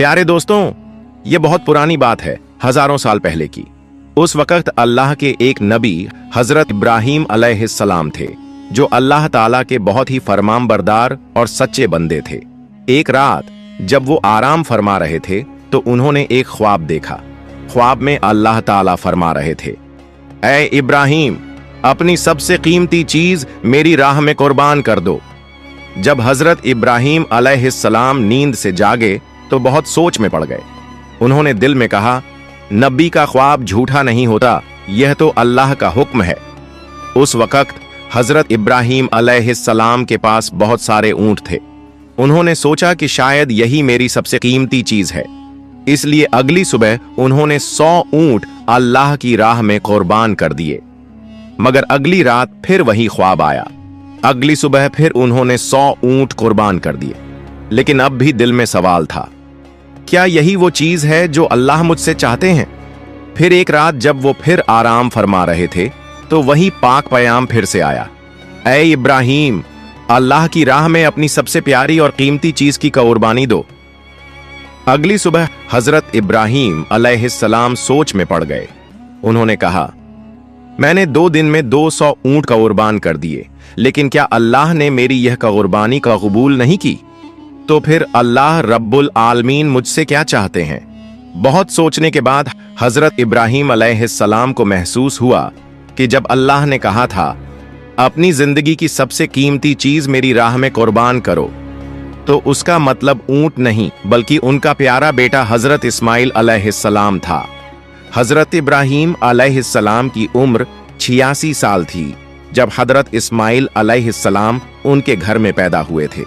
प्यारे दोस्तों, ये बहुत पुरानी बात है, हजारों साल पहले की। उस वक्त अल्लाह के एक नबी हजरत इब्राहीम अलैहिस्सलाम थे, जो अल्लाह ताला के बहुत ही फरमानबरदार और सच्चे बंदे थे। एक रात जब वो आराम फरमा रहे थे तो उन्होंने एक ख्वाब देखा। ख्वाब में अल्लाह ताला फरमा रहे थे, ऐ इब्राहीम, अपनी सबसे कीमती चीज मेरी राह में कुर्बान कर दो। जब हजरत इब्राहीम अलैहिस्सलाम नींद से जागे तो बहुत सोच में पड़ गए। उन्होंने दिल में कहा, नबी का ख्वाब झूठा नहीं होता, यह तो अल्लाह का हुक्म है। उस वक्त हजरत इब्राहीम अलैहिस्सलाम के पास बहुत सारे ऊंट थे। उन्होंने सोचा कि शायद यही मेरी सबसे कीमती चीज है, इसलिए अगली सुबह उन्होंने 100 ऊंट अल्लाह की राह में कुर्बान कर दिए। मगर अगली रात फिर वही ख्वाब आया। अगली सुबह फिर उन्होंने 100 ऊंट कुर्बान कर दिए। लेकिन अब भी दिल में सवाल था, क्या यही वो चीज है जो अल्लाह मुझसे चाहते हैं? फिर एक रात जब वो फिर आराम फरमा रहे थे तो वही पाक पयाम फिर से आया, ऐ इब्राहीम, अल्लाह की राह में अपनी सबसे प्यारी और कीमती चीज की कुर्बानी दो। अगली सुबह हजरत इब्राहीम अलैहिस्सलाम सोच में पड़ गए। उन्होंने कहा, मैंने 2 दिन में 200 ऊंट कुर्बान कर दिए, लेकिन क्या अल्लाह ने मेरी यह कुर्बानी का कबूल नहीं की? तो फिर अल्लाह रब्बुल आलमीन मुझसे क्या चाहते हैं? बहुत सोचने के बाद हजरत इब्राहीम अलैहिस्सलाम को महसूस हुआ कि जब अल्लाह ने कहा था, अपनी जिंदगी की सबसे कीमती चीज मेरी राह में कुर्बान करो, तो उसका मतलब ऊंट नहीं बल्कि उनका प्यारा बेटा हजरत इस्माइल अलैहिस्सलाम था। हजरत इब्राहीम अलैहिस्सलाम की उम्र 86 साल थी जब हजरत इस्माइल अलैहिस्सलाम उनके घर में पैदा हुए थे,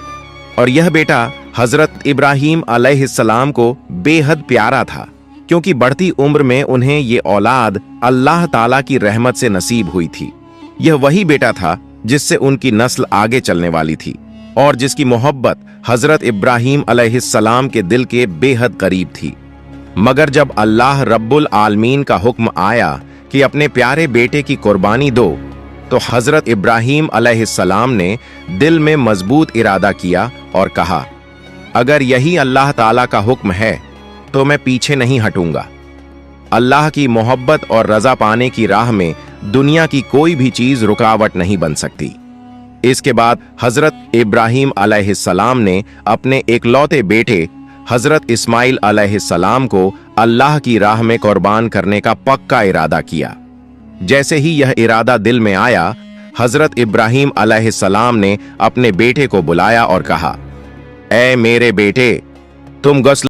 और यह बेटा हजरत इब्राहीम अलैहिस्सलाम को बेहद प्यारा था, क्योंकि बढ़ती उम्र में उन्हें ये औलाद अल्लाह ताला की रहमत से नसीब हुई थी। यह वही बेटा था जिससे उनकी नस्ल आगे चलने वाली थी और जिसकी मोहब्बत हजरत इब्राहीम अलैहिस्सलाम के दिल के बेहद करीब थी। मगर जब अल्लाह रब्बुल आलमीन का हुक्म आया कि अपने प्यारे बेटे की कुर्बानी दो, तो हजरत इब्राहीम अलैहिस्सलाम ने दिल में मजबूत इरादा किया और कहा, अगर यही अल्लाह ताला का हुक्म है तो मैं पीछे नहीं हटूंगा। अल्लाह की मोहब्बत और रजा पाने की राह में दुनिया की कोई भी चीज रुकावट नहीं बन सकती। इसके बाद हजरत इब्राहीम अलैहिस्सलाम ने अपने इकलौते बेटे हजरत इस्माइल अलैहिस्सलाम को अल्लाह की राह में कुर्बान करने का पक्का इरादा किया। जैसे ही यह इरादा दिल में आया, हजरत इब्राहीम अलैहिस्सलाम ने अपने बेटे को बुलाया और कहा, ऐ मेरे बेटे, तुम गस्ल